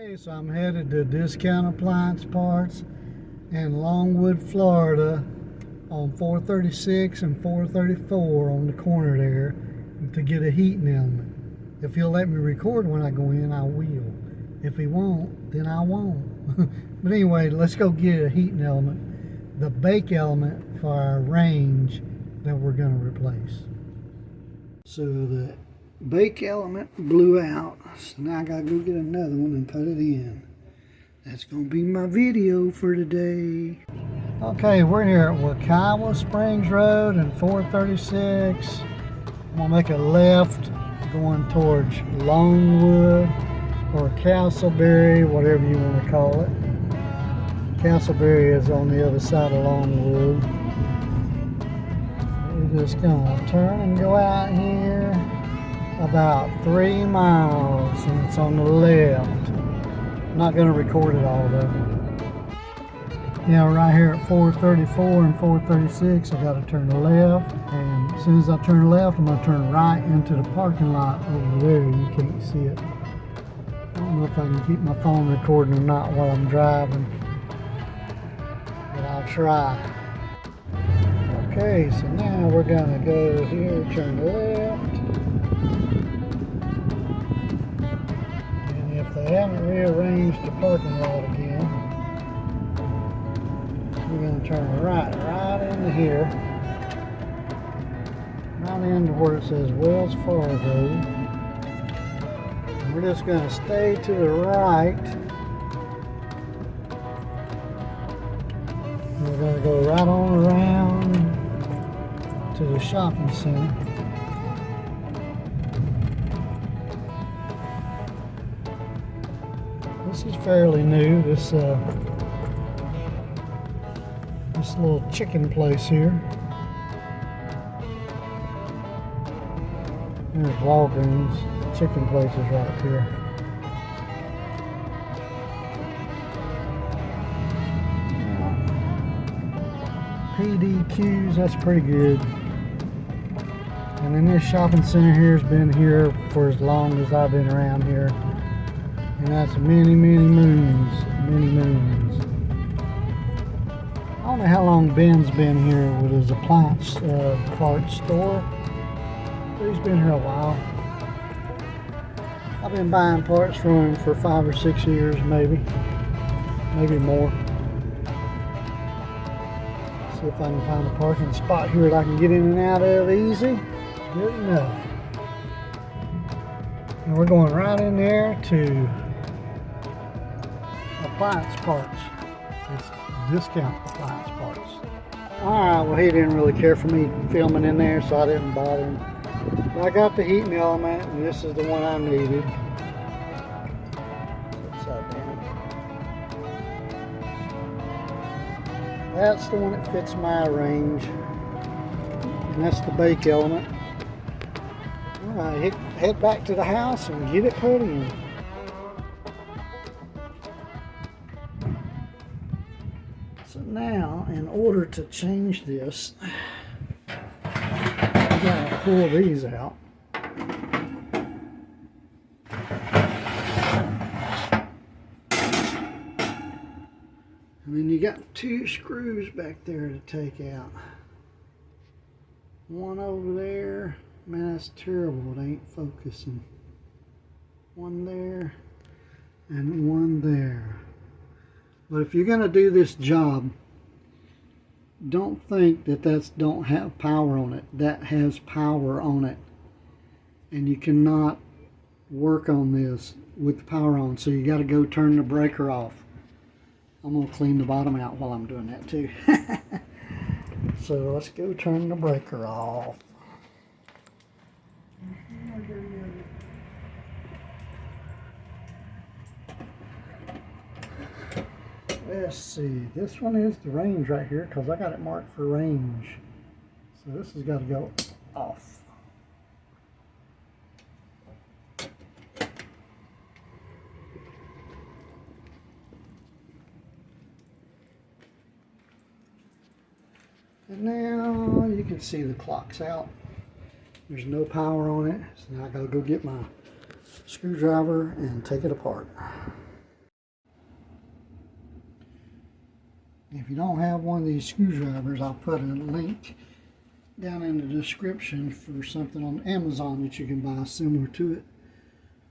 Okay, so I'm headed to Discount Appliance Parts in Longwood, Florida on 436 and 434 on the corner there to get a heating element. If he'll let me record when I go in, I will. If he won't, then I won't. But anyway, let's go get a heating element, the bake element for our range that we're going to replace. So the bake element blew out, so now I gotta go get another one and put it in. That's gonna be my video for today. Okay, we're here at Wekiwa Springs Road and 436. I'm gonna make a left going towards Longwood or Castleberry, whatever you want to call it. Castleberry is on the other side of Longwood. We're just gonna turn and go out here about 3 miles, and it's on the left. I'm not going to record it all though. Yeah, right here at 434 and 436, I got to turn left, and as soon as I turn left, I'm going to turn right into the parking lot over there. You can't see it. I don't know if I can keep my phone recording or not while I'm driving, but I'll try. Okay, so now we're going to go here, turn left. If they haven't rearranged the parking lot again, we're going to turn right into here, right into where it says Wells Fargo. And we're just going to stay to the right. We're going to go right on around to the shopping center. This is fairly new, this little chicken place here. There's Walgreens, chicken place is right here. PDQs, that's pretty good. And then this shopping center here has been here for as long as I've been around here. And that's many moons. I don't know how long Ben's been here with his appliance parts store. But he's been here a while. I've been buying parts from him for 5 or 6 years, maybe more. See if I can find a parking spot here that I can get in and out of easy. Good enough. And we're going right in there to appliance parts. It's Discount Appliance Parts. Alright, well, he didn't really care for me filming in there, so I didn't bother him. But I got the heating element, and this is the one I needed. Upside down. That's the one that fits my range. And that's the bake element. Alright, head back to the house and get it put in. So now, in order to change this, you gotta pull these out. And then you got 2 screws back there to take out. One over there. Man, that's terrible. It ain't focusing. One there and one there. But if you're going to do this job, don't think that that's don't have power on it. That has power on it. And you cannot work on this with the power on. So you got to go turn the breaker off. I'm going to clean the bottom out while I'm doing that too. So let's go turn the breaker off. Let's see, this one is the range right here because I got it marked for range. So this has got to go off. And now you can see the clock's out. There's no power on it. So now I got to go get my screwdriver and take it apart. If you don't have one of these screwdrivers, I'll put a link down in the description for something on Amazon that you can buy similar to it.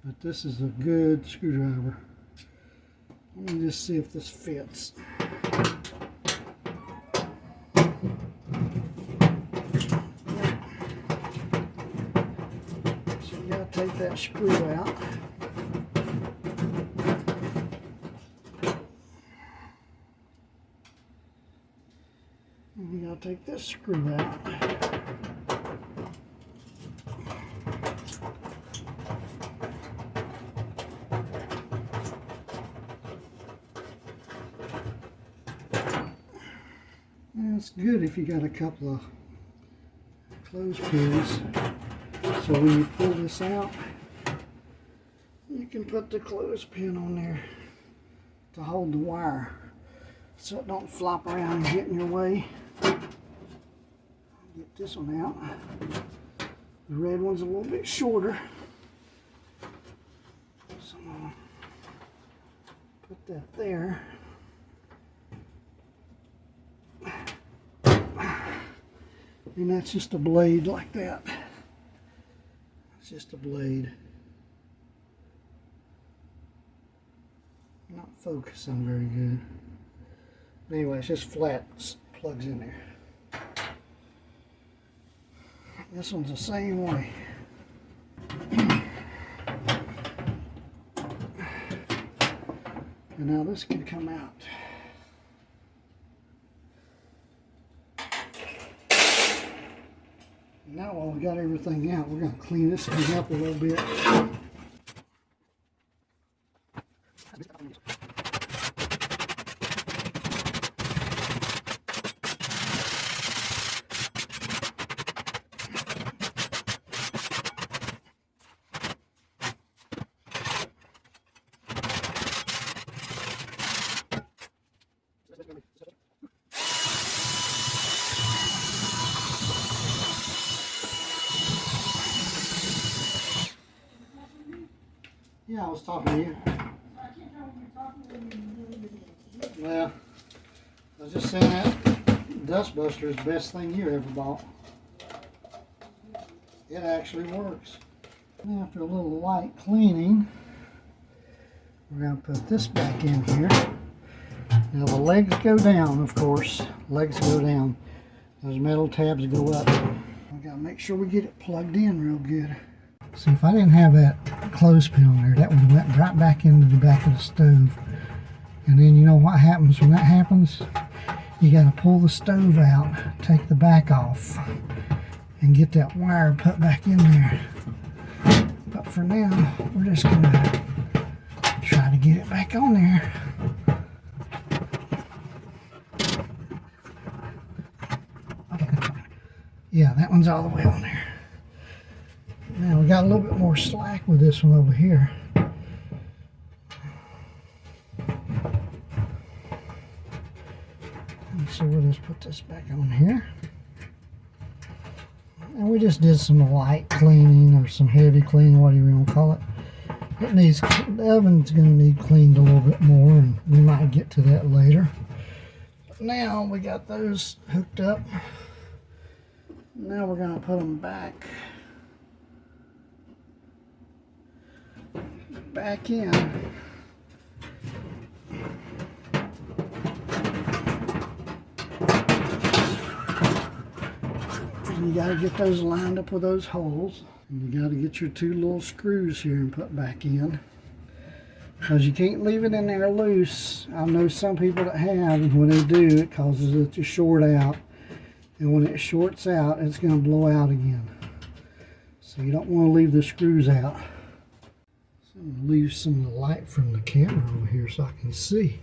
But this is a good screwdriver. Let me just see if this fits. So you gotta take that screw out. And you gotta take this screw out. It's good if you got a couple of clothespins. So when you pull this out, you can put the clothespin on there to hold the wire so it don't flop around and get in your way. Get this one out. The red one's a little bit shorter. So I'm gonna put that there. And that's just a blade like that. It's just a blade. Not focusing very good. Anyway, it's just flat, plugs in there. This one's the same way. And now this can come out. Now while we got everything out, we're going to clean this thing up a little bit. Yeah, I was talking to you. Well, I was just saying that Dust Buster is the best thing you ever bought. It actually works. After a little light cleaning, we're going to put this back in here. Now the legs go down, of course. Legs go down. Those metal tabs go up. We got to make sure we get it plugged in real good. See, if I didn't have that clothespin on there, that would have went right back into the back of the stove. And then you know what happens when that happens? You got to pull the stove out, take the back off, and get that wire put back in there. But for now, we're just going to try to get it back on there. Okay. Yeah, that one's all the way on there. Now we got a little bit more slack with this one over here. And so we'll just put this back on here. And we just did some light cleaning or some heavy cleaning, whatever you want to call it. It needs, the oven's going to need cleaned a little bit more, and we might get to that later. But now we got those hooked up. Now we're going to put them back in. And you got to get those lined up with those holes. And you got to get your two little screws here and put back in. Because you can't leave it in there loose. I know some people that have, and when they do, it causes it to short out. And when it shorts out, it's going to blow out again. So you don't want to leave the screws out. So I'm going to leave some of the light from the camera over here so I can see.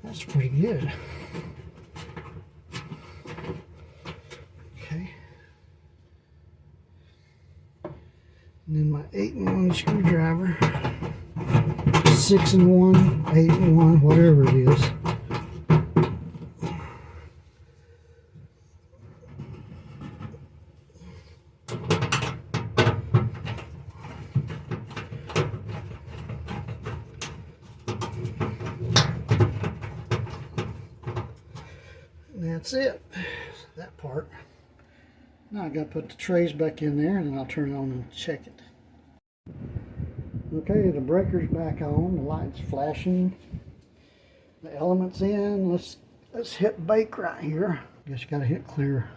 That's pretty good. Okay. And then my 8-in-1 screwdriver. 6-in-1, 8-in-1, whatever it is. that's it. That part. Now I gotta put the trays back in there and then I'll turn it on and check it. Okay, the breaker's back on, the light's flashing, the element's in. Let's hit bake right here. Guess you gotta hit clear.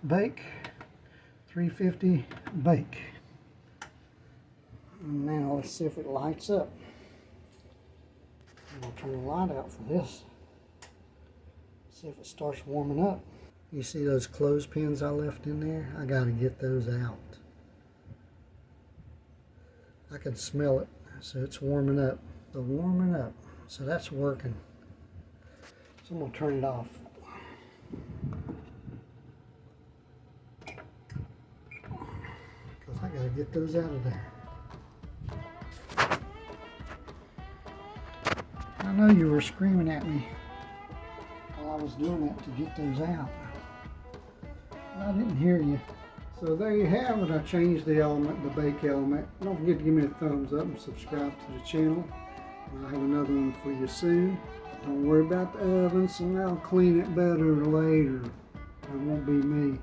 Bake, 350, bake. And now let's see if it lights up. I'm gonna turn the light out for this. See if it starts warming up. You see those clothespins I left in there? I gotta get those out. I can smell it, so it's warming up. So warming up, so that's working. So I'm gonna turn it off. Because I gotta get those out of there. I know you were screaming at me while I was doing that to get those out. I didn't hear you. So there you have it. I changed the element, the bake element. Don't forget to give me a thumbs up and subscribe to the channel. I'll have another one for you soon. Don't worry about the oven, so I'll clean it better later. It won't be me.